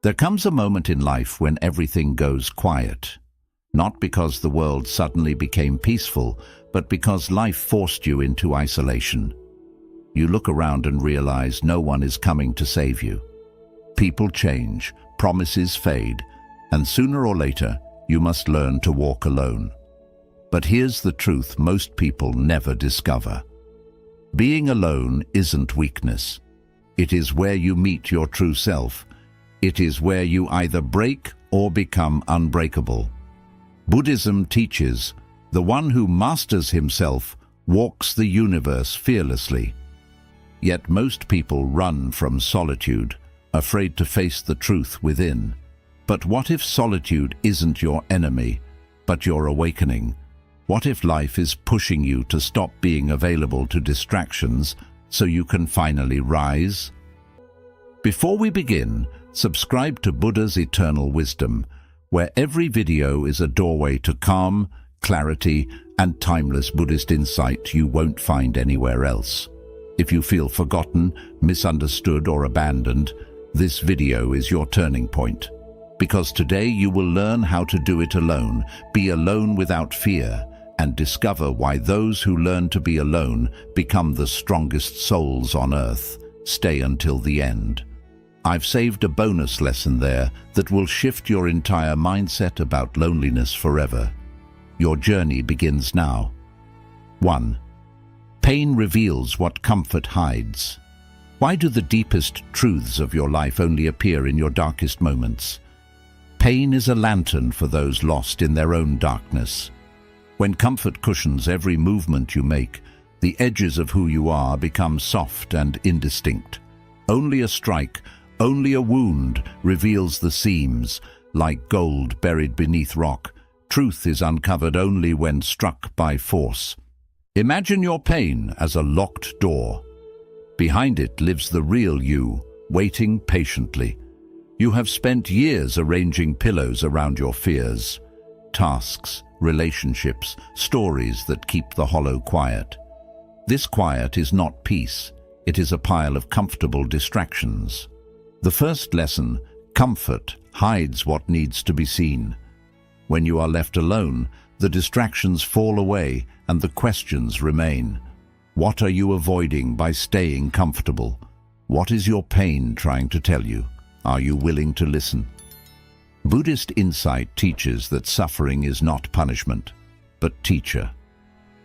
There comes a moment in life when everything goes quiet. Not because the world suddenly became peaceful, but because life forced you into isolation. You look around and realize no one is coming to save you. People change, promises fade, and sooner or later, you must learn to walk alone. But here's the truth most people never discover. Being alone isn't weakness. It is where you meet your true self. It is where you either break or become unbreakable. Buddhism teaches, the one who masters himself walks the universe fearlessly. Yet most people run from solitude, afraid to face the truth within. But what if solitude isn't your enemy, but your awakening? What if life is pushing you to stop being available to distractions so you can finally rise? Before we begin, subscribe to Buddha's Eternal Wisdom, where every video is a doorway to calm, clarity, and timeless Buddhist insight you won't find anywhere else. If you feel forgotten, misunderstood, or abandoned, this video is your turning point. Because today you will learn how to do it alone, be alone without fear, and discover why those who learn to be alone become the strongest souls on earth. Stay until the end. I've saved a bonus lesson there that will shift your entire mindset about loneliness forever. Your journey begins now. 1. Pain reveals what comfort hides. Why do the deepest truths of your life only appear in your darkest moments? Pain is a lantern for those lost in their own darkness. When comfort cushions every movement you make, the edges of who you are become soft and indistinct. Only a strike, only a wound reveals the seams. Like gold buried beneath rock, truth is uncovered only when struck by force. Imagine your pain as a locked door. Behind it lives the real you, waiting patiently. You have spent years arranging pillows around your fears. Tasks, relationships, stories that keep the hollow quiet. This quiet is not peace. It is a pile of comfortable distractions. The first lesson, comfort, hides what needs to be seen. When you are left alone, the distractions fall away and the questions remain. What are you avoiding by staying comfortable? What is your pain trying to tell you? Are you willing to listen? Buddhist insight teaches that suffering is not punishment, but teacher.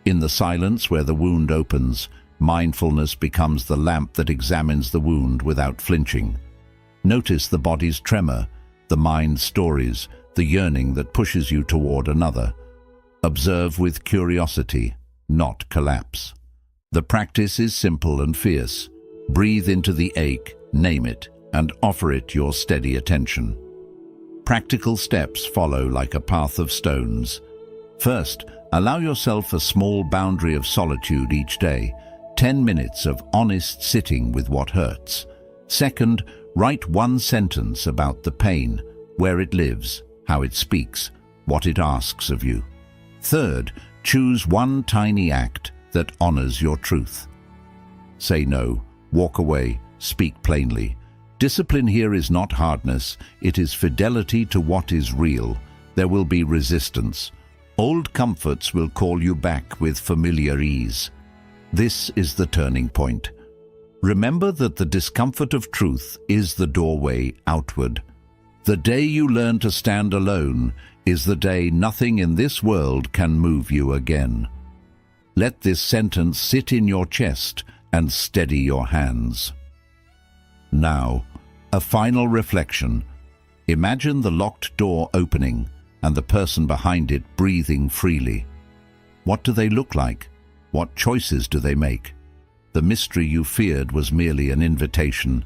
In the silence where the wound opens, mindfulness becomes the lamp that examines the wound without flinching. Notice the body's tremor, the mind's stories, the yearning that pushes you toward another. Observe with curiosity, not collapse. The practice is simple and fierce. Breathe into the ache, name it, and offer it your steady attention. Practical steps follow like a path of stones. First, allow yourself a small boundary of solitude each day, 10 minutes of honest sitting with what hurts. Second, write one sentence about the pain, where it lives, how it speaks, what it asks of you. Third, choose one tiny act that honors your truth. Say no, walk away, speak plainly. Discipline here is not hardness, it is fidelity to what is real. There will be resistance. Old comforts will call you back with familiar ease. This is the turning point. Remember that the discomfort of truth is the doorway outward. The day you learn to stand alone is the day nothing in this world can move you again. Let this sentence sit in your chest and steady your hands. Now, a final reflection. Imagine the locked door opening and the person behind it breathing freely. What do they look like? What choices do they make? The mystery you feared was merely an invitation.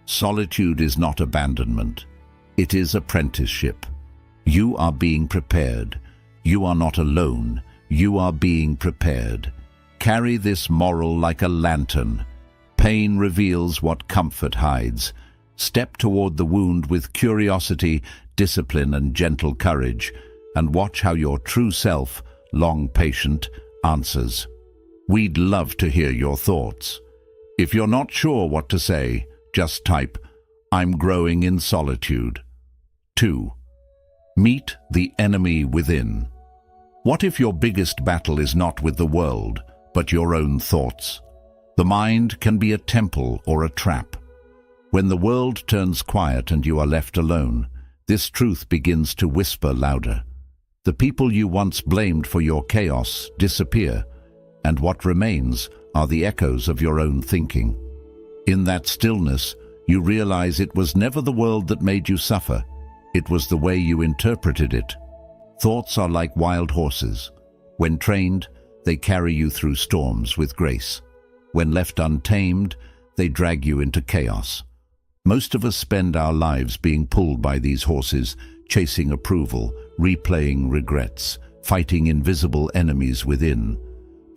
Solitude is not abandonment. It is apprenticeship. You are being prepared. You are not alone. You are being prepared. Carry this moral like a lantern. Pain reveals what comfort hides. Step toward the wound with curiosity, discipline, and gentle courage, and watch how your true self, long patient, answers. We'd love to hear your thoughts. If you're not sure what to say, just type, I'm growing in solitude. 2. Meet the enemy within. What if your biggest battle is not with the world, but your own thoughts? The mind can be a temple or a trap. When the world turns quiet and you are left alone, this truth begins to whisper louder. The people you once blamed for your chaos disappear, and what remains are the echoes of your own thinking. In that stillness, you realize it was never the world that made you suffer. It was the way you interpreted it. Thoughts are like wild horses. When trained, they carry you through storms with grace. When left untamed, they drag you into chaos. Most of us spend our lives being pulled by these horses, chasing approval, replaying regrets, fighting invisible enemies within.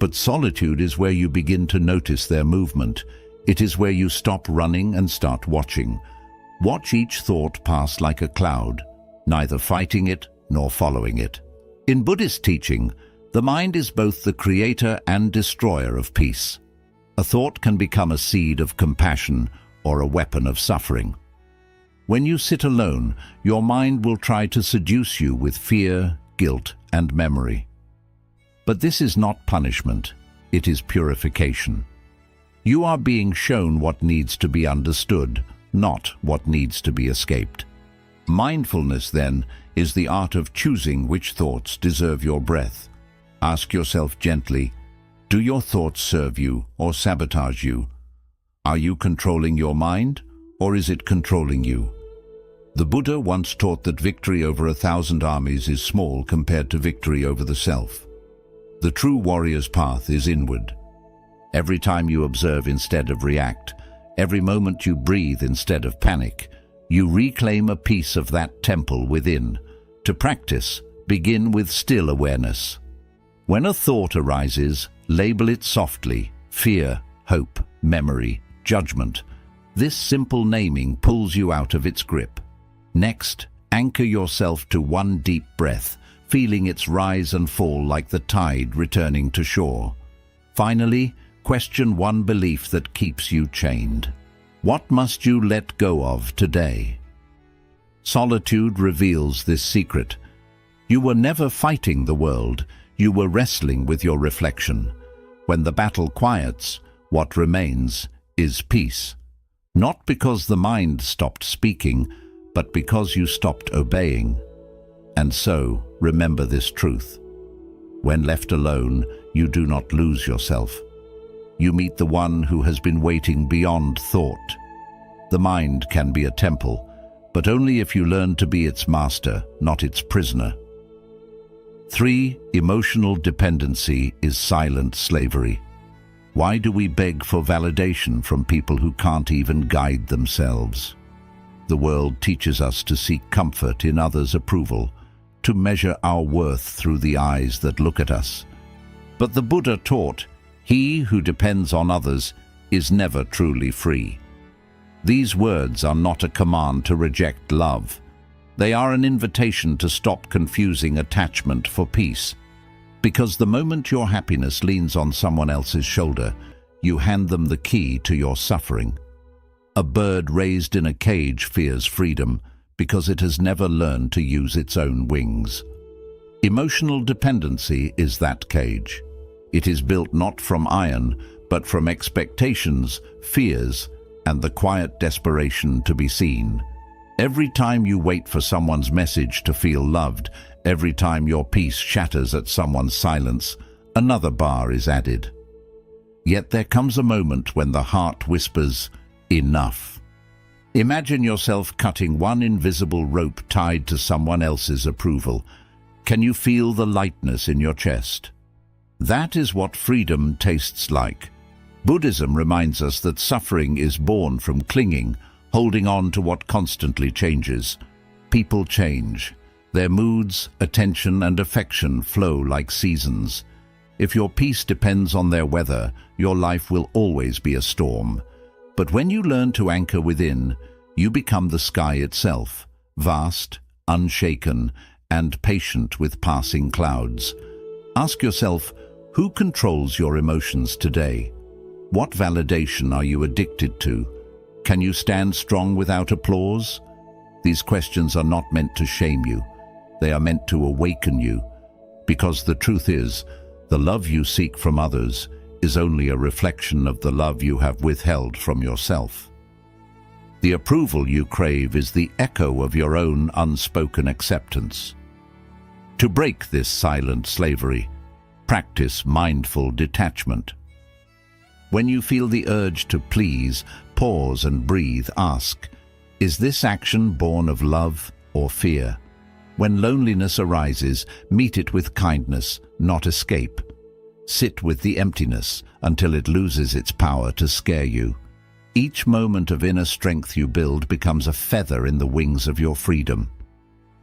But solitude is where you begin to notice their movement. It is where you stop running and start watching. Watch each thought pass like a cloud, neither fighting it nor following it. In Buddhist teaching, the mind is both the creator and destroyer of peace. A thought can become a seed of compassion or a weapon of suffering. When you sit alone, your mind will try to seduce you with fear, guilt, and memory. But this is not punishment, it is purification. You are being shown what needs to be understood, not what needs to be escaped. Mindfulness, then, is the art of choosing which thoughts deserve your breath. Ask yourself gently, do your thoughts serve you or sabotage you? Are you controlling your mind, or is it controlling you? The Buddha once taught that victory over 1,000 armies is small compared to victory over the self. The true warrior's path is inward. Every time you observe instead of react, every moment you breathe instead of panic, you reclaim a piece of that temple within. To practice, begin with still awareness. When a thought arises, label it softly: fear, hope, memory, judgment. This simple naming pulls you out of its grip. Next, anchor yourself to one deep breath, feeling its rise and fall like the tide returning to shore. Finally, question one belief that keeps you chained. What must you let go of today? Solitude reveals this secret. You were never fighting the world, you were wrestling with your reflection. When the battle quiets, what remains is peace. Not because the mind stopped speaking, but because you stopped obeying. And so, remember this truth. When left alone, you do not lose yourself. You meet the one who has been waiting beyond thought. The mind can be a temple, but only if you learn to be its master, not its prisoner. 3. Emotional dependency is silent slavery. Why do we beg for validation from people who can't even guide themselves? The world teaches us to seek comfort in others' approval, to measure our worth through the eyes that look at us. But the Buddha taught, he who depends on others is never truly free. These words are not a command to reject love. They are an invitation to stop confusing attachment for peace. Because the moment your happiness leans on someone else's shoulder, you hand them the key to your suffering. A bird raised in a cage fears freedom because it has never learned to use its own wings. Emotional dependency is that cage. It is built not from iron, but from expectations, fears, and the quiet desperation to be seen. Every time you wait for someone's message to feel loved, every time your peace shatters at someone's silence, another bar is added. Yet there comes a moment when the heart whispers, enough. Imagine yourself cutting one invisible rope tied to someone else's approval. Can you feel the lightness in your chest? That is what freedom tastes like. Buddhism reminds us that suffering is born from clinging, holding on to what constantly changes. People change. Their moods, attention, and affection flow like seasons. If your peace depends on their weather, your life will always be a storm. But when you learn to anchor within, you become the sky itself, vast, unshaken, and patient with passing clouds. Ask yourself, who controls your emotions today? What validation are you addicted to? Can you stand strong without applause? These questions are not meant to shame you. They are meant to awaken you. Because the truth is, the love you seek from others is only a reflection of the love you have withheld from yourself. The approval you crave is the echo of your own unspoken acceptance. To break this silent slavery, practice mindful detachment. When you feel the urge to please, pause and breathe. Ask, is this action born of love or fear? When loneliness arises, meet it with kindness, not escape. Sit with the emptiness until it loses its power to scare you. Each moment of inner strength you build becomes a feather in the wings of your freedom.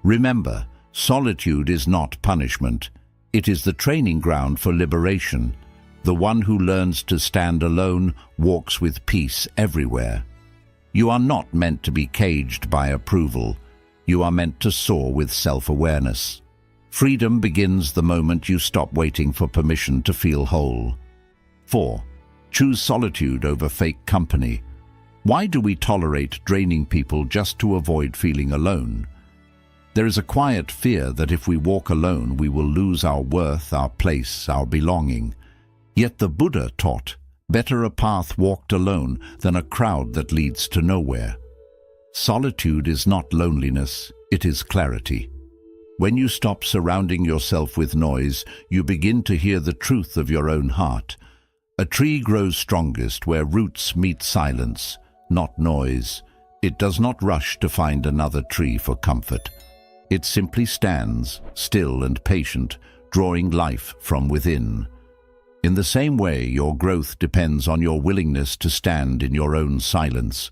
Remember, solitude is not punishment. It is the training ground for liberation. The one who learns to stand alone walks with peace everywhere. You are not meant to be caged by approval. You are meant to soar with self-awareness. Freedom begins the moment you stop waiting for permission to feel whole. 4. Choose solitude over fake company. Why do we tolerate draining people just to avoid feeling alone? There is a quiet fear that if we walk alone, we will lose our worth, our place, our belonging. Yet the Buddha taught, better a path walked alone than a crowd that leads to nowhere. Solitude is not loneliness, it is clarity. When you stop surrounding yourself with noise, you begin to hear the truth of your own heart. A tree grows strongest where roots meet silence, not noise. It does not rush to find another tree for comfort. It simply stands, still and patient, drawing life from within. In the same way, your growth depends on your willingness to stand in your own silence.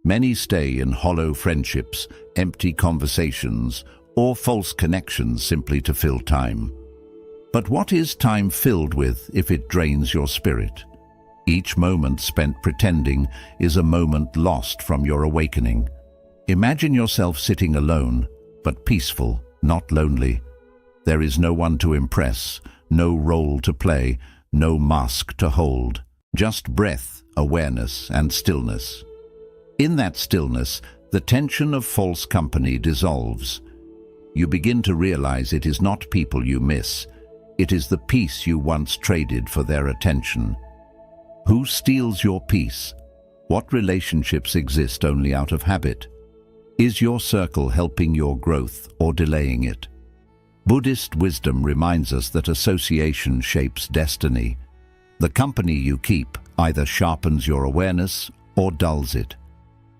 Many stay in hollow friendships, empty conversations, or false connections simply to fill time. But what is time filled with if it drains your spirit? Each moment spent pretending is a moment lost from your awakening. Imagine yourself sitting alone, but peaceful, not lonely. There is no one to impress, no role to play, no mask to hold. Just breath, awareness, and stillness. In that stillness, the tension of false company dissolves. You begin to realize it is not people you miss. It is the peace you once traded for their attention. Who steals your peace? What relationships exist only out of habit? Is your circle helping your growth or delaying it? Buddhist wisdom reminds us that association shapes destiny. The company you keep either sharpens your awareness or dulls it.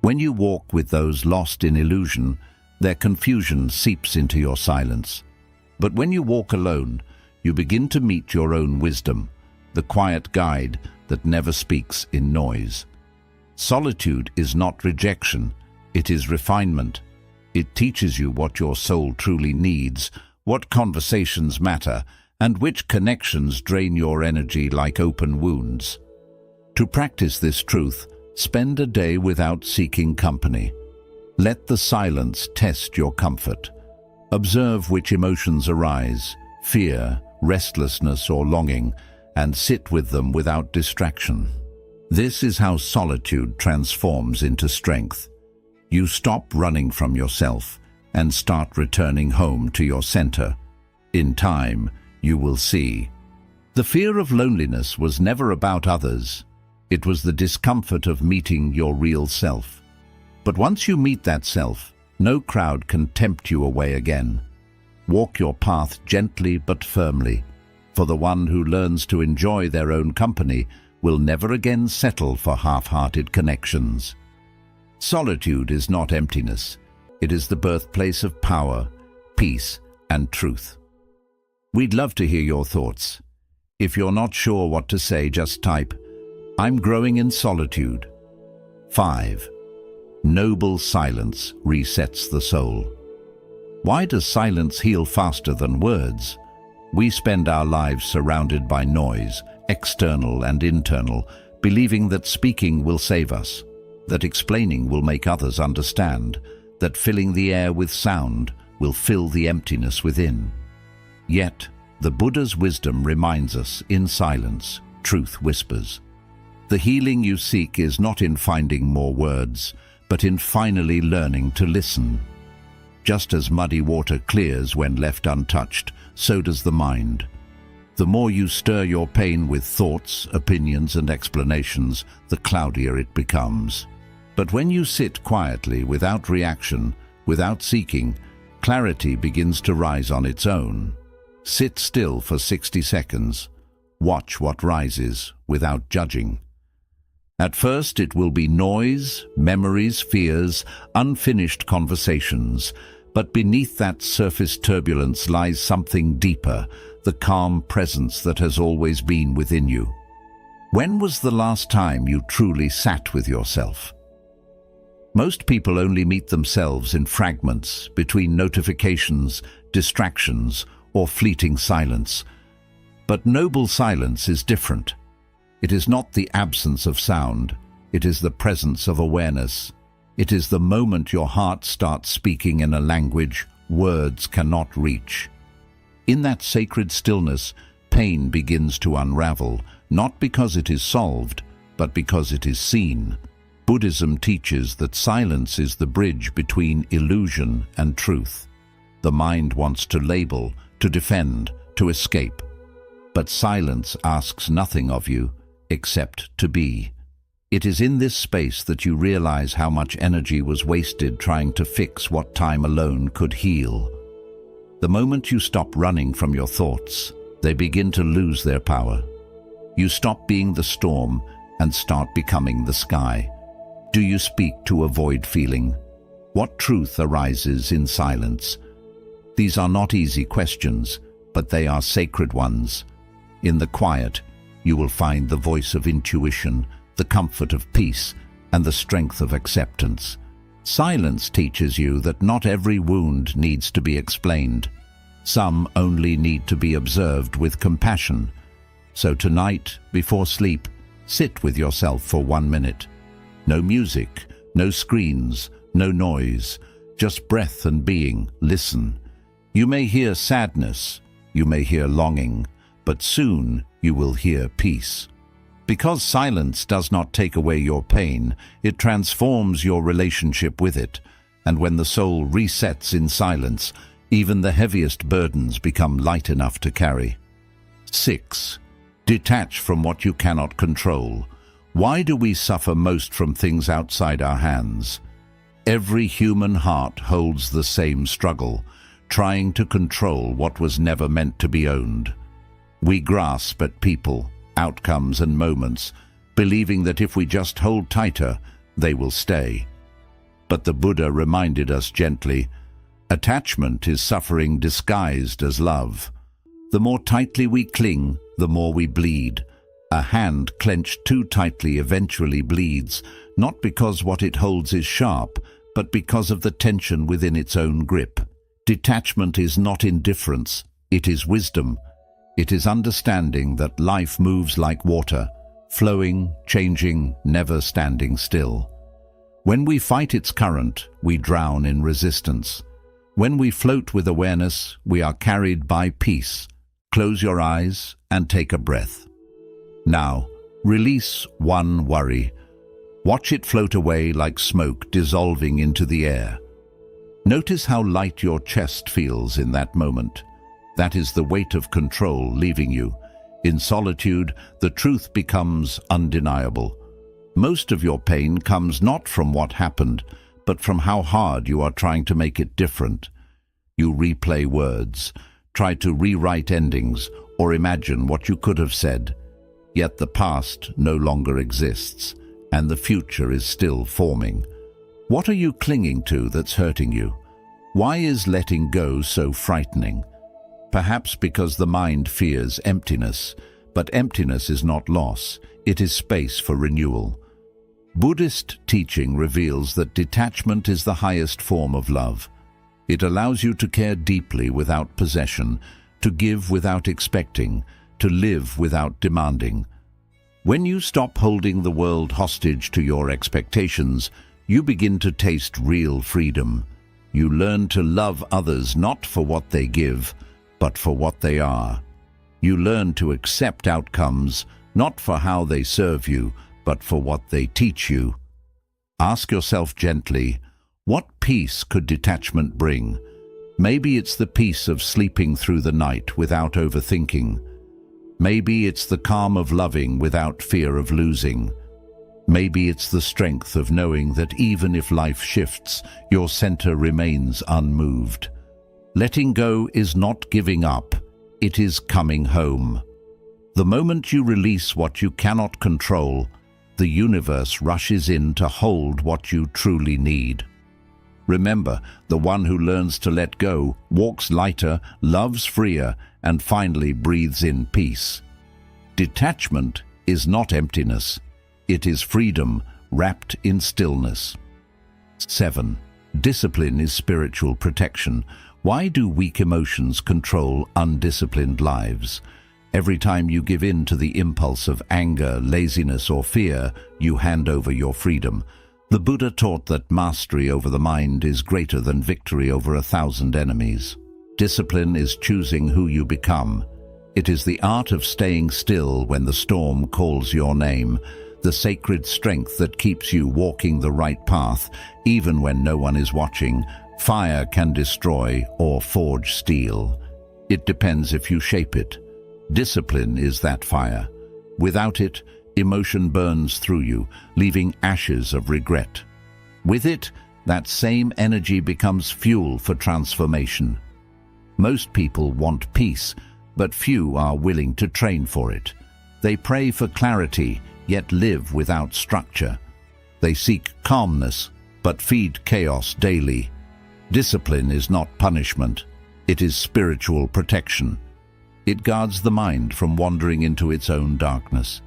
When you walk with those lost in illusion, their confusion seeps into your silence. But when you walk alone, you begin to meet your own wisdom, the quiet guide that never speaks in noise. Solitude is not rejection, it is refinement. It teaches you what your soul truly needs, what conversations matter, and which connections drain your energy like open wounds. To practice this truth, spend a day without seeking company. Let the silence test your comfort. Observe which emotions arise, fear, restlessness, or longing, and sit with them without distraction. This is how solitude transforms into strength. You stop running from yourself and start returning home to your center. In time, you will see. The fear of loneliness was never about others. It was the discomfort of meeting your real self. But once you meet that self, no crowd can tempt you away again. Walk your path gently but firmly, for the one who learns to enjoy their own company will never again settle for half-hearted connections. Solitude is not emptiness. It is the birthplace of power, peace, and truth. We'd love to hear your thoughts. If you're not sure what to say, just type, "I'm growing in solitude." 5. Noble silence resets the soul. Why does silence heal faster than words? We spend our lives surrounded by noise, external and internal, believing that speaking will save us, that explaining will make others understand, that filling the air with sound will fill the emptiness within. Yet, the Buddha's wisdom reminds us, in silence, truth whispers. The healing you seek is not in finding more words, but in finally learning to listen. Just as muddy water clears when left untouched, so does the mind. The more you stir your pain with thoughts, opinions, and explanations, the cloudier it becomes. But when you sit quietly, without reaction, without seeking, clarity begins to rise on its own. Sit still for 60 seconds. Watch what rises, without judging. At first it will be noise, memories, fears, unfinished conversations. But beneath that surface turbulence lies something deeper, the calm presence that has always been within you. When was the last time you truly sat with yourself? Most people only meet themselves in fragments, between notifications, distractions, or fleeting silence. But noble silence is different. It is not the absence of sound, it is the presence of awareness. It is the moment your heart starts speaking in a language words cannot reach. In that sacred stillness, pain begins to unravel, not because it is solved, but because it is seen. Buddhism teaches that silence is the bridge between illusion and truth. The mind wants to label, to defend, to escape. But silence asks nothing of you except to be. It is in this space that you realize how much energy was wasted trying to fix what time alone could heal. The moment you stop running from your thoughts, they begin to lose their power. You stop being the storm and start becoming the sky. Do you speak to avoid feeling? What truth arises in silence? These are not easy questions, but they are sacred ones. In the quiet, you will find the voice of intuition, the comfort of peace, and the strength of acceptance. Silence teaches you that not every wound needs to be explained. Some only need to be observed with compassion. So tonight, before sleep, sit with yourself for 1 minute. No music, no screens, no noise, just breath and being. Listen. You may hear sadness, you may hear longing, but soon you will hear peace. Because silence does not take away your pain, it transforms your relationship with it. And when the soul resets in silence, even the heaviest burdens become light enough to carry. 6. Detach from what you cannot control. Why do we suffer most from things outside our hands? Every human heart holds the same struggle, trying to control what was never meant to be owned. We grasp at people, outcomes and moments, believing that if we just hold tighter, they will stay. But the Buddha reminded us gently, attachment is suffering disguised as love. The more tightly we cling, the more we bleed. A hand clenched too tightly eventually bleeds, not because what it holds is sharp, but because of the tension within its own grip. Detachment is not indifference, it is wisdom. It is understanding that life moves like water, flowing, changing, never standing still. When we fight its current, we drown in resistance. When we float with awareness, we are carried by peace. Close your eyes and take a breath. Now, release one worry. Watch it float away like smoke dissolving into the air. Notice how light your chest feels in that moment. That is the weight of control leaving you. In solitude, the truth becomes undeniable. Most of your pain comes not from what happened, but from how hard you are trying to make it different. You replay words, try to rewrite endings, or imagine what you could have said. Yet the past no longer exists, and the future is still forming. What are you clinging to that's hurting you? Why is letting go so frightening? Perhaps because the mind fears emptiness, but emptiness is not loss, it is space for renewal. Buddhist teaching reveals that detachment is the highest form of love. It allows you to care deeply without possession, to give without expecting, to live without demanding. When you stop holding the world hostage to your expectations, you begin to taste real freedom. You learn to love others not for what they give, but for what they are. You learn to accept outcomes, not for how they serve you, but for what they teach you. Ask yourself gently, what peace could detachment bring? Maybe it's the peace of sleeping through the night without overthinking. Maybe it's the calm of loving without fear of losing. Maybe it's the strength of knowing that even if life shifts, your center remains unmoved. Letting go is not giving up, it is coming home. The moment you release what you cannot control, the universe rushes in to hold what you truly need. Remember, the one who learns to let go walks lighter, loves freer, and finally breathes in peace. Detachment is not emptiness. It is freedom wrapped in stillness. 7. Discipline is spiritual protection. Why do weak emotions control undisciplined lives? Every time you give in to the impulse of anger, laziness, or fear, you hand over your freedom. The Buddha taught that mastery over the mind is greater than victory over 1,000 enemies. Discipline is choosing who you become. It is the art of staying still when the storm calls your name, the sacred strength that keeps you walking the right path, even when no one is watching. Fire can destroy or forge steel. It depends if you shape it. Discipline is that fire. Without it, emotion burns through you, leaving ashes of regret. With it, that same energy becomes fuel for transformation. Most people want peace, but few are willing to train for it. They pray for clarity, yet live without structure. They seek calmness, but feed chaos daily. Discipline is not punishment. It is spiritual protection. It guards the mind from wandering into its own darkness.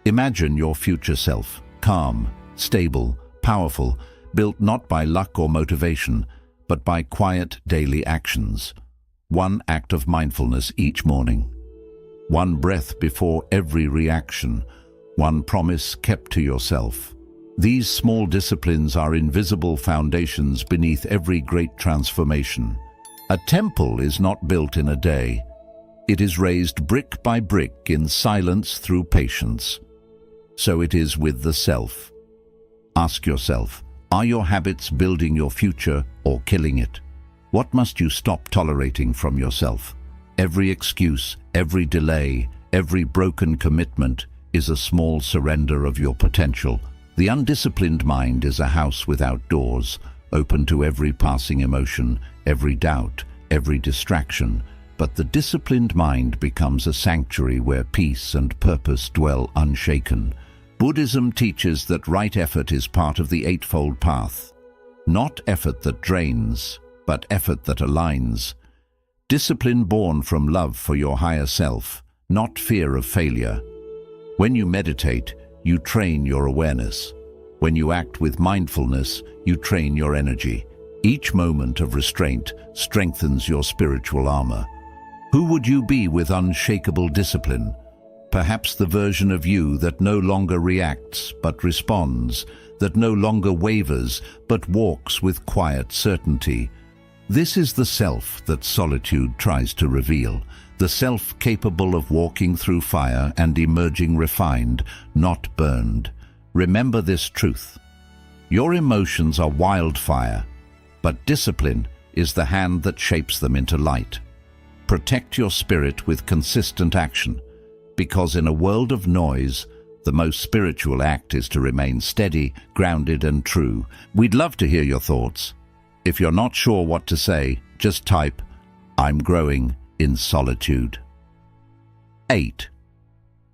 Imagine your future self, calm, stable, powerful, built not by luck or motivation, but by quiet daily actions. One act of mindfulness each morning. One breath before every reaction. One promise kept to yourself. These small disciplines are invisible foundations beneath every great transformation. A temple is not built in a day. It is raised brick by brick in silence through patience. So it is with the self. Ask yourself, are your habits building your future or killing it? What must you stop tolerating from yourself? Every excuse, every delay, every broken commitment is a small surrender of your potential. The undisciplined mind is a house without doors, open to every passing emotion, every doubt, every distraction. But the disciplined mind becomes a sanctuary where peace and purpose dwell unshaken. Buddhism teaches that right effort is part of the Eightfold Path. Not effort that drains, but effort that aligns. Discipline born from love for your higher self, not fear of failure. When you meditate, you train your awareness. When you act with mindfulness, you train your energy. Each moment of restraint strengthens your spiritual armor. Who would you be with unshakable discipline? Perhaps the version of you that no longer reacts but responds, that no longer wavers but walks with quiet certainty. This is the self that solitude tries to reveal, the self capable of walking through fire and emerging refined, not burned. Remember this truth. Your emotions are wildfire, but discipline is the hand that shapes them into light. Protect your spirit with consistent action, because in a world of noise, the most spiritual act is to remain steady, grounded, and true. We'd love to hear your thoughts. If you're not sure what to say, just type, "I'm growing in solitude." 8.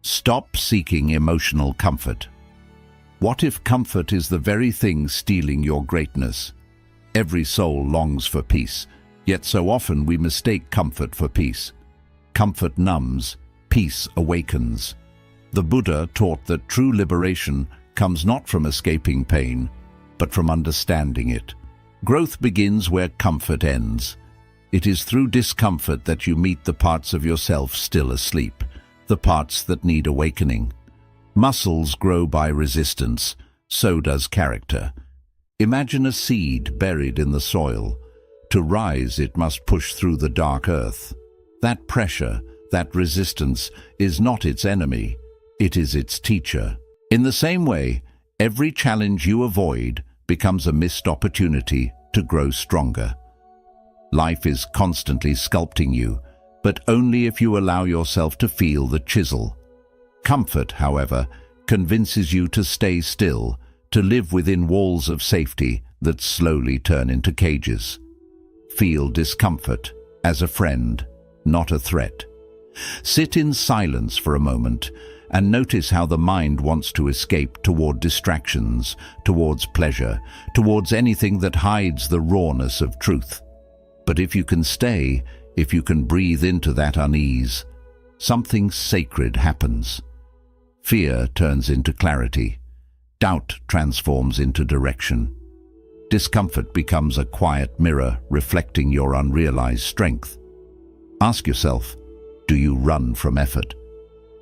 Stop seeking emotional comfort. What if comfort is the very thing stealing your greatness? Every soul longs for peace, yet so often we mistake comfort for peace. Comfort numbs, peace awakens. The Buddha taught that true liberation comes not from escaping pain, but from understanding it. Growth begins where comfort ends. It is through discomfort that you meet the parts of yourself still asleep, the parts that need awakening. Muscles grow by resistance, so does character. Imagine a seed buried in the soil. To rise, it must push through the dark earth. That pressure, that resistance, is not its enemy, it is its teacher. In the same way, every challenge you avoid becomes a missed opportunity to grow stronger. Life is constantly sculpting you, but only if you allow yourself to feel the chisel. Comfort, however, convinces you to stay still, to live within walls of safety that slowly turn into cages. Feel discomfort as a friend, not a threat. Sit in silence for a moment and notice how the mind wants to escape toward distractions, towards pleasure, towards anything that hides the rawness of truth. But if you can stay, if you can breathe into that unease, something sacred happens. Fear turns into clarity. Doubt transforms into direction. Discomfort becomes a quiet mirror reflecting your unrealized strength. Ask yourself, do you run from effort?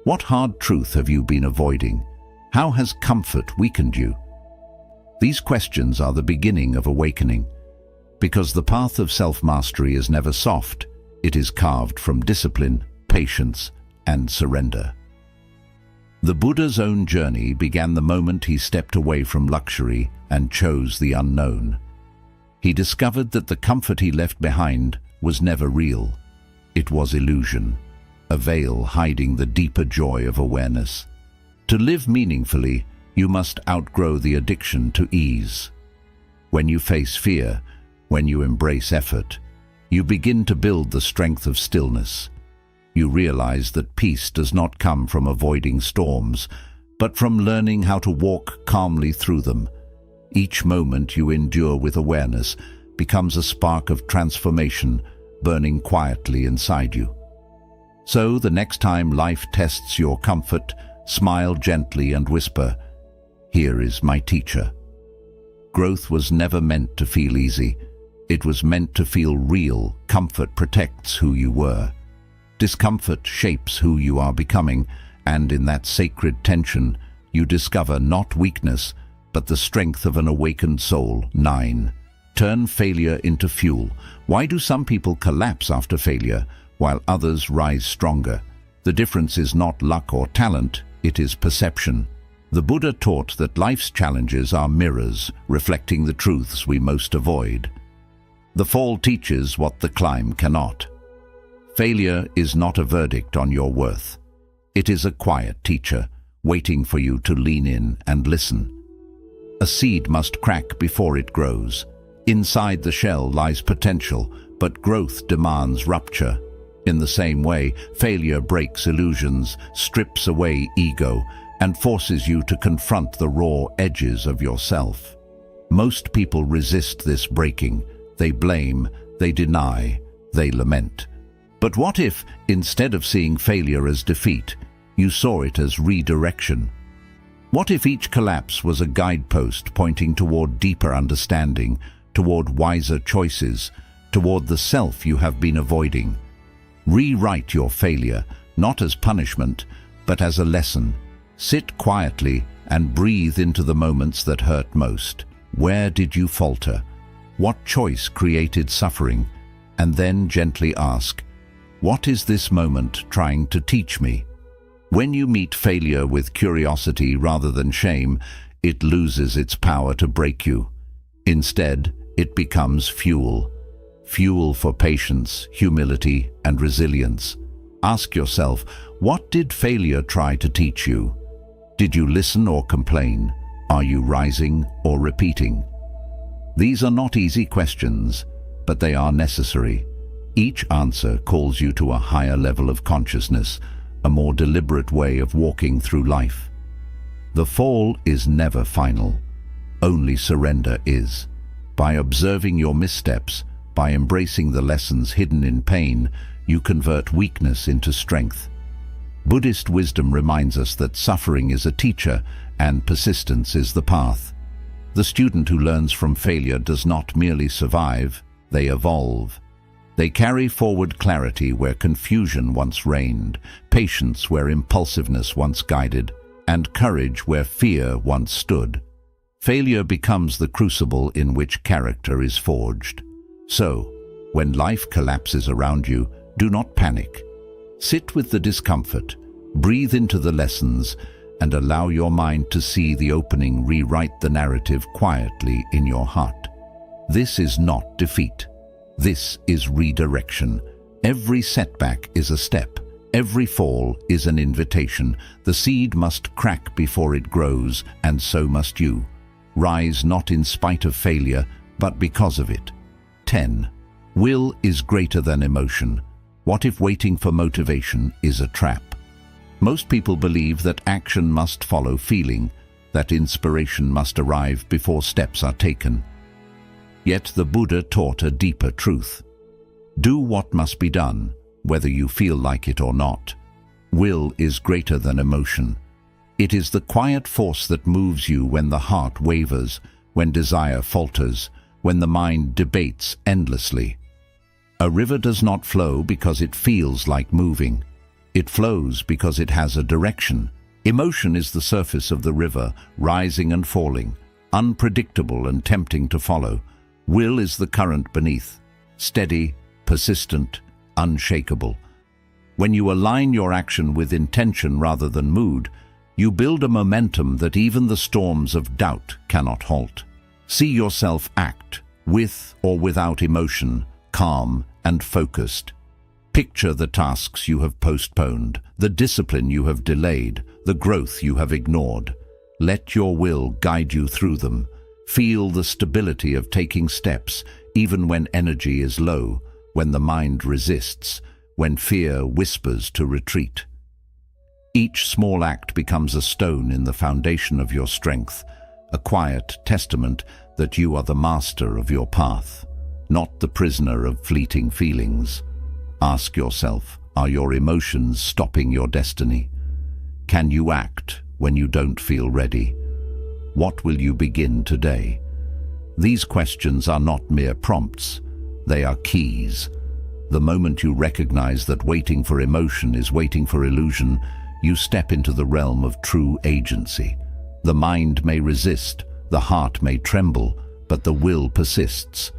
What hard truth have you been avoiding? How has comfort weakened you? These questions are the beginning of awakening, because the path of self-mastery is never soft. It is carved from discipline, patience, and surrender. The Buddha's own journey began the moment he stepped away from luxury and chose the unknown. He discovered that the comfort he left behind was never real. It was illusion, a veil hiding the deeper joy of awareness. To live meaningfully, you must outgrow the addiction to ease. When you face fear, when you embrace effort, you begin to build the strength of stillness. You realize that peace does not come from avoiding storms, but from learning how to walk calmly through them. Each moment you endure with awareness becomes a spark of transformation burning quietly inside you. So the next time life tests your comfort, smile gently and whisper, "Here is my teacher." Growth was never meant to feel easy. It was meant to feel real. Comfort protects who you were. Discomfort shapes who you are becoming, and in that sacred tension, you discover not weakness, but the strength of an awakened soul. 9. Turn failure into fuel. Why do some people collapse after failure, while others rise stronger? The difference is not luck or talent, it is perception. The Buddha taught that life's challenges are mirrors, reflecting the truths we most avoid. The fall teaches what the climb cannot. Failure is not a verdict on your worth. It is a quiet teacher, waiting for you to lean in and listen. A seed must crack before it grows. Inside the shell lies potential, but growth demands rupture. In the same way, failure breaks illusions, strips away ego, and forces you to confront the raw edges of yourself. Most people resist this breaking. They blame, they deny, they lament. But what if, instead of seeing failure as defeat, you saw it as redirection? What if each collapse was a guidepost pointing toward deeper understanding, toward wiser choices, toward the self you have been avoiding? Rewrite your failure, not as punishment, but as a lesson. Sit quietly and breathe into the moments that hurt most. Where did you falter? What choice created suffering? And then gently ask, what is this moment trying to teach me? When you meet failure with curiosity rather than shame, it loses its power to break you. Instead, it becomes fuel. Fuel for patience, humility, and resilience. Ask yourself, what did failure try to teach you? Did you listen or complain? Are you rising or repeating? These are not easy questions, but they are necessary. Each answer calls you to a higher level of consciousness, a more deliberate way of walking through life. The fall is never final. Only surrender is. By observing your missteps, by embracing the lessons hidden in pain, you convert weakness into strength. Buddhist wisdom reminds us that suffering is a teacher and persistence is the path. The student who learns from failure does not merely survive, they evolve. They carry forward clarity where confusion once reigned, patience where impulsiveness once guided, and courage where fear once stood. Failure becomes the crucible in which character is forged. So, when life collapses around you, do not panic. Sit with the discomfort, breathe into the lessons, and allow your mind to see the opening. Rewrite the narrative quietly in your heart. This is not defeat. This is redirection. Every setback is a step. Every fall is an invitation. The seed must crack before it grows, and so must you. Rise not in spite of failure, but because of it. 10. Will is greater than emotion. What if waiting for motivation is a trap? Most people believe that action must follow feeling, that inspiration must arrive before steps are taken. Yet the Buddha taught a deeper truth. Do what must be done, whether you feel like it or not. Will is greater than emotion. It is the quiet force that moves you when the heart wavers, when desire falters, when the mind debates endlessly. A river does not flow because it feels like moving. It flows because it has a direction. Emotion is the surface of the river, rising and falling, unpredictable and tempting to follow. Will is the current beneath, steady, persistent, unshakable. When you align your action with intention rather than mood, you build a momentum that even the storms of doubt cannot halt. See yourself act, with or without emotion, calm and focused. Picture the tasks you have postponed, the discipline you have delayed, the growth you have ignored. Let your will guide you through them. Feel the stability of taking steps, even when energy is low, when the mind resists, when fear whispers to retreat. Each small act becomes a stone in the foundation of your strength, a quiet testament that you are the master of your path, not the prisoner of fleeting feelings. Ask yourself, are your emotions stopping your destiny? Can you act when you don't feel ready? What will you begin today? These questions are not mere prompts, they are keys. The moment you recognize that waiting for emotion is waiting for illusion, you step into the realm of true agency. The mind may resist, the heart may tremble, but the will persists.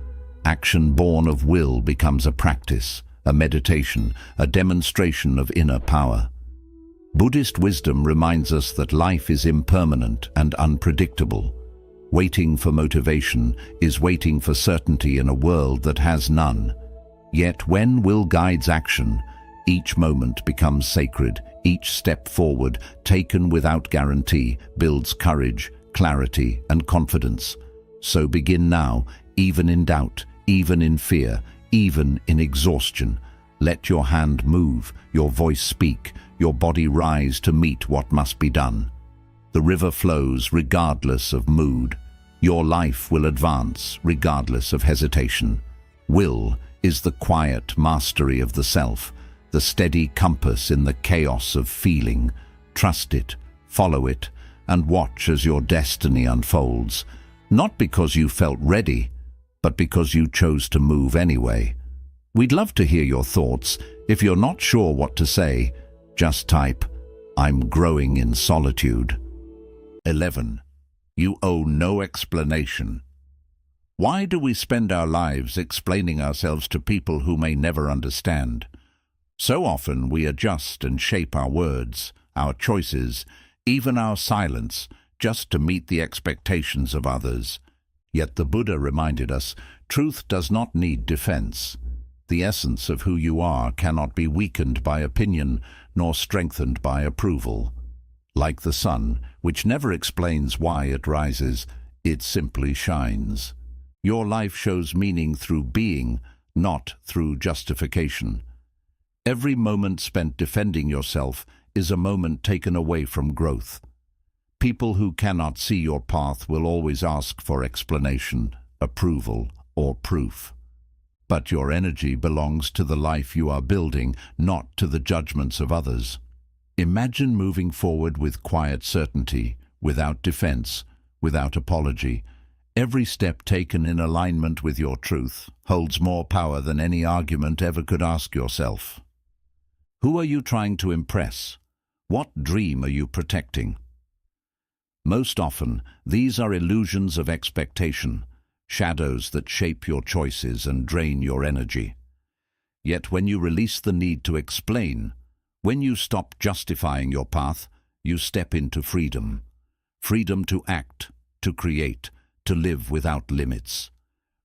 Action born of will becomes a practice, a meditation, a demonstration of inner power. Buddhist wisdom reminds us that life is impermanent and unpredictable. Waiting for motivation is waiting for certainty in a world that has none. Yet when will guides action, each moment becomes sacred, each step forward, taken without guarantee, builds courage, clarity, and confidence. So begin now, even in doubt, even in fear, even in exhaustion. Let your hand move, your voice speak, your body rise to meet what must be done. The river flows regardless of mood. Your life will advance regardless of hesitation. Will is the quiet mastery of the self, the steady compass in the chaos of feeling. Trust it, follow it, and watch as your destiny unfolds, not because you felt ready, but because you chose to move anyway. We'd love to hear your thoughts. If you're not sure what to say, just type, "I'm growing in solitude." 11. You owe no explanation. Why do we spend our lives explaining ourselves to people who may never understand? So often we adjust and shape our words, our choices, even our silence, just to meet the expectations of others. Yet the Buddha reminded us, truth does not need defense. The essence of who you are cannot be weakened by opinion, nor strengthened by approval. Like the sun, which never explains why it rises, it simply shines. Your life shows meaning through being, not through justification. Every moment spent defending yourself is a moment taken away from growth. People who cannot see your path will always ask for explanation, approval, or proof. But your energy belongs to the life you are building, not to the judgments of others. Imagine moving forward with quiet certainty, without defense, without apology. Every step taken in alignment with your truth holds more power than any argument ever could. Ask yourself, who are you trying to impress? What dream are you protecting? Most often, these are illusions of expectation, shadows that shape your choices and drain your energy. Yet when you release the need to explain, when you stop justifying your path, you step into freedom. Freedom to act, to create, to live without limits.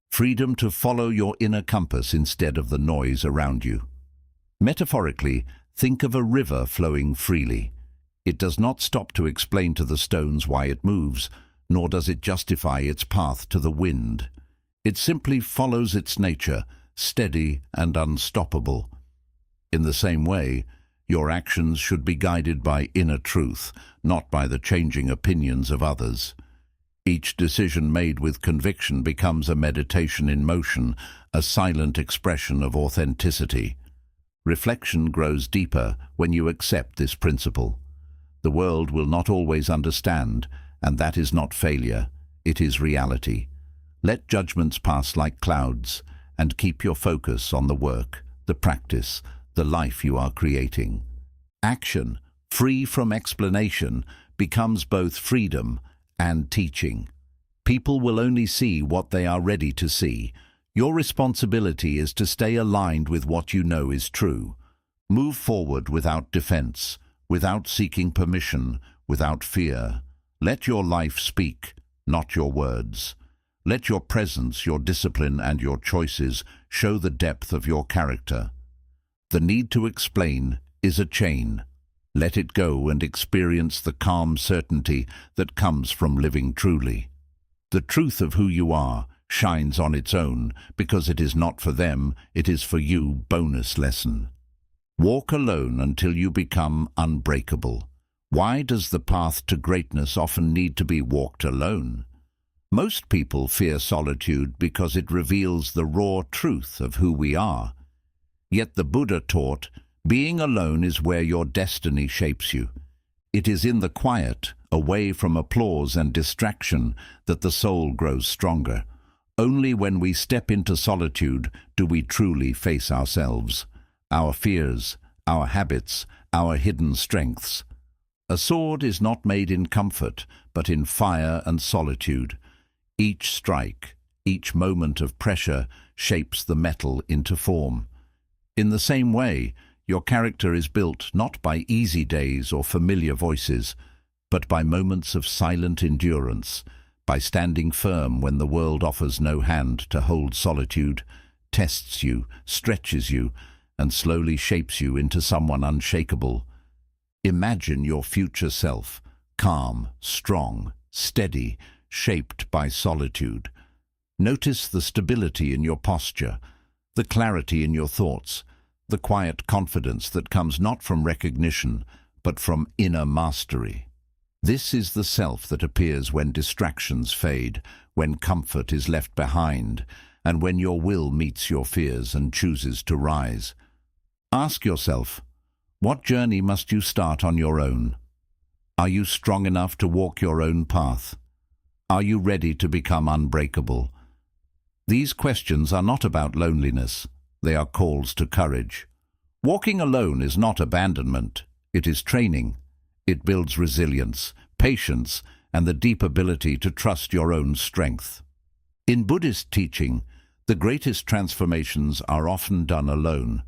Freedom to follow your inner compass instead of the noise around you. Metaphorically, think of a river flowing freely. It does not stop to explain to the stones why it moves, nor does it justify its path to the wind. It simply follows its nature, steady and unstoppable. In the same way, your actions should be guided by inner truth, not by the changing opinions of others. Each decision made with conviction becomes a meditation in motion, a silent expression of authenticity. Reflection grows deeper when you accept this principle. The world will not always understand, and that is not failure, it is reality. Let judgments pass like clouds, and keep your focus on the work, the practice, the life you are creating. Action, free from explanation, becomes both freedom and teaching. People will only see what they are ready to see. Your responsibility is to stay aligned with what you know is true. Move forward without defense, without seeking permission, without fear. Let your life speak, not your words. Let your presence, your discipline, and your choices show the depth of your character. The need to explain is a chain. Let it go and experience the calm certainty that comes from living truly. The truth of who you are shines on its own, because it is not for them, it is for you. Bonus lesson. Walk alone until you become unbreakable. Why does the path to greatness often need to be walked alone? Most people fear solitude because it reveals the raw truth of who we are. Yet the Buddha taught, being alone is where your destiny shapes you. It is in the quiet, away from applause and distraction, that the soul grows stronger. Only when we step into solitude do we truly face ourselves, our fears, our habits, our hidden strengths. A sword is not made in comfort, but in fire and solitude. Each strike, each moment of pressure shapes the metal into form. In the same way, your character is built not by easy days or familiar voices, but by moments of silent endurance, by standing firm when the world offers no hand to hold. Solitude tests you, stretches you, and slowly shapes you into someone unshakable. Imagine your future self, calm, strong, steady, shaped by solitude. Notice the stability in your posture, the clarity in your thoughts, the quiet confidence that comes not from recognition, but from inner mastery. This is the self that appears when distractions fade, when comfort is left behind, and when your will meets your fears and chooses to rise. Ask yourself, what journey must you start on your own? Are you strong enough to walk your own path? Are you ready to become unbreakable? These questions are not about loneliness. They are calls to courage. Walking alone is not abandonment. It is training. It builds resilience, patience, and the deep ability to trust your own strength. In Buddhist teaching, the greatest transformations are often done alone.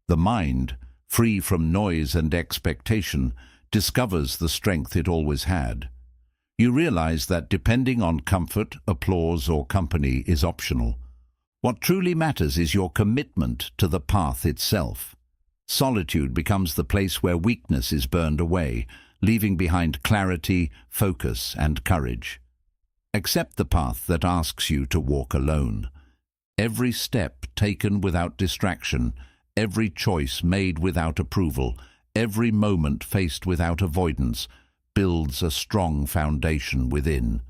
The mind, free from noise and expectation, discovers the strength it always had. You realize that depending on comfort, applause, or company is optional. What truly matters is your commitment to the path itself. Solitude becomes the place where weakness is burned away, leaving behind clarity, focus, and courage. Accept the path that asks you to walk alone. Every step taken without distraction, every choice made without approval, every moment faced without avoidance, builds a strong foundation within.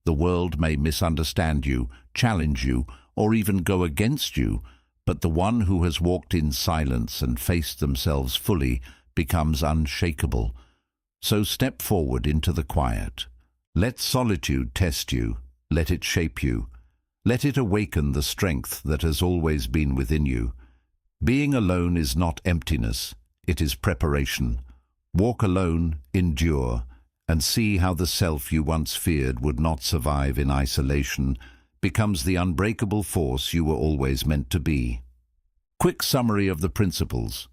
The world may misunderstand you, challenge you, or even go against you, but the one who has walked in silence and faced themselves fully becomes unshakable. So step forward into the quiet. Let solitude test you. Let it shape you. Let it awaken the strength that has always been within you. Being alone is not emptiness. It is preparation. Walk alone, endure, and see how the self you once feared would not survive in isolation becomes the unbreakable force you were always meant to be. Quick summary of the principles.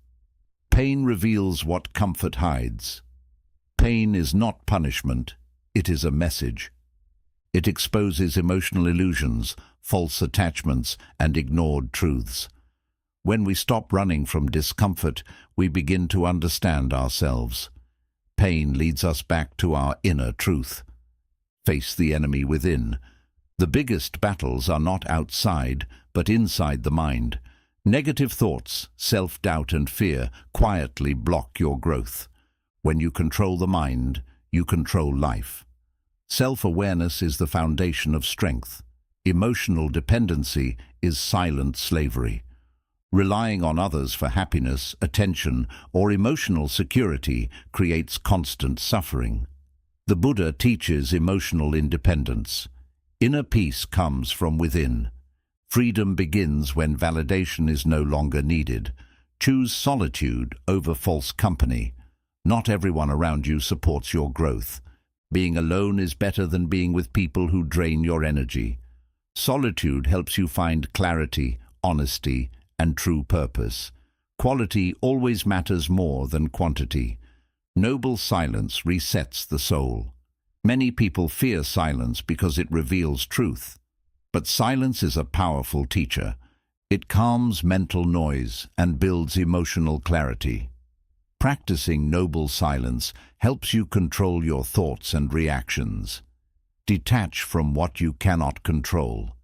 Pain reveals what comfort hides. Pain is not punishment, it is a message. It exposes emotional illusions, false attachments, and ignored truths. When we stop running from discomfort, we begin to understand ourselves. Pain leads us back to our inner truth. Face the enemy within. The biggest battles are not outside, but inside the mind. Negative thoughts, self-doubt and fear quietly block your growth. When you control the mind, you control life. Self-awareness is the foundation of strength. Emotional dependency is silent slavery. Relying on others for happiness, attention, or emotional security creates constant suffering. The Buddha teaches emotional independence. Inner peace comes from within. Freedom begins when validation is no longer needed. Choose solitude over false company. Not everyone around you supports your growth. Being alone is better than being with people who drain your energy. Solitude helps you find clarity, honesty, and true purpose. Quality always matters more than quantity. Noble silence resets the soul. Many people fear silence because it reveals truth. But silence is a powerful teacher. It calms mental noise and builds emotional clarity. Practicing noble silence helps you control your thoughts and reactions. Detach from what you cannot control.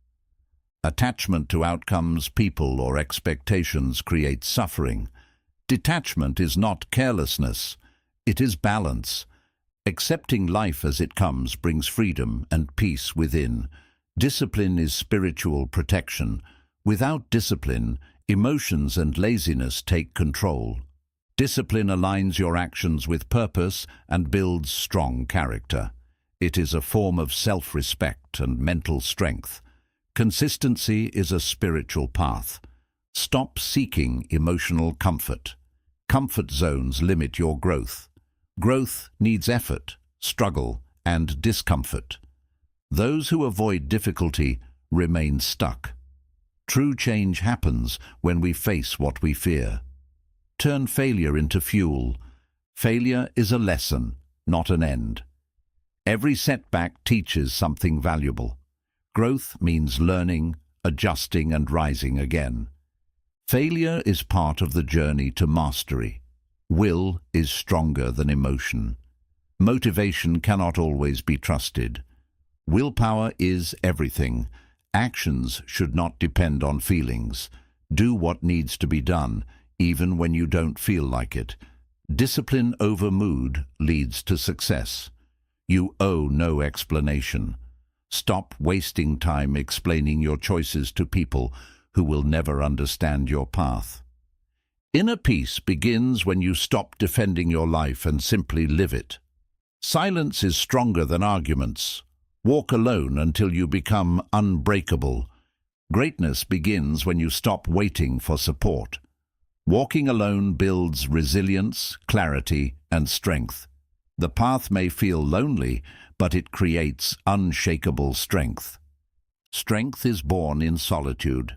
Attachment to outcomes, people, or expectations creates suffering. Detachment is not carelessness, it is balance. Accepting life as it comes brings freedom and peace within. Discipline is spiritual protection. Without discipline, emotions and laziness take control. Discipline aligns your actions with purpose and builds strong character. It is a form of self-respect and mental strength. Consistency is a spiritual path. Stop seeking emotional comfort. Comfort zones limit your growth. Growth needs effort, struggle, and discomfort. Those who avoid difficulty remain stuck. True change happens when we face what we fear. Turn failure into fuel. Failure is a lesson, not an end. Every setback teaches something valuable. Growth means learning, adjusting, and rising again. Failure is part of the journey to mastery. Will is stronger than emotion. Motivation cannot always be trusted. Willpower is everything. Actions should not depend on feelings. Do what needs to be done, even when you don't feel like it. Discipline over mood leads to success. You owe no explanation. Stop wasting time explaining your choices to people who will never understand your path. Inner peace begins when you stop defending your life and simply live it. Silence is stronger than arguments. Walk alone until you become unbreakable. Greatness begins when you stop waiting for support. Walking alone builds resilience, clarity, and strength. The path may feel lonely, but it creates unshakable strength. Strength is born in solitude.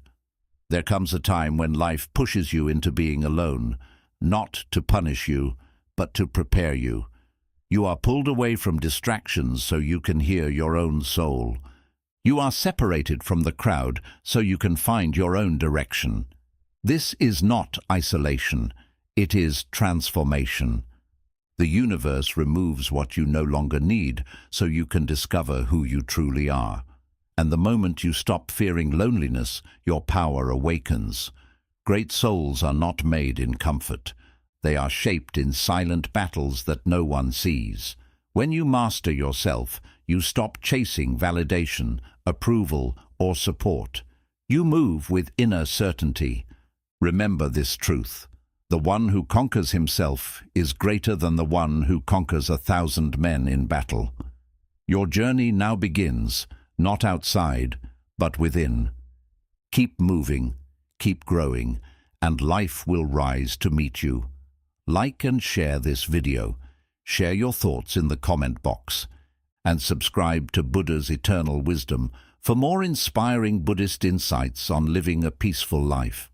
There comes a time when life pushes you into being alone, not to punish you, but to prepare you. You are pulled away from distractions so you can hear your own soul. You are separated from the crowd so you can find your own direction. This is not isolation, it is transformation. The universe removes what you no longer need so you can discover who you truly are. And the moment you stop fearing loneliness, your power awakens. Great souls are not made in comfort. They are shaped in silent battles that no one sees. When you master yourself, you stop chasing validation, approval, or support. You move with inner certainty. Remember this truth. The one who conquers himself is greater than the one who conquers 1,000 men in battle. Your journey now begins, not outside, but within. Keep moving, keep growing, and life will rise to meet you. Like and share this video. Share your thoughts in the comment box. And subscribe to Buddha's Eternal Wisdom for more inspiring Buddhist insights on living a peaceful life.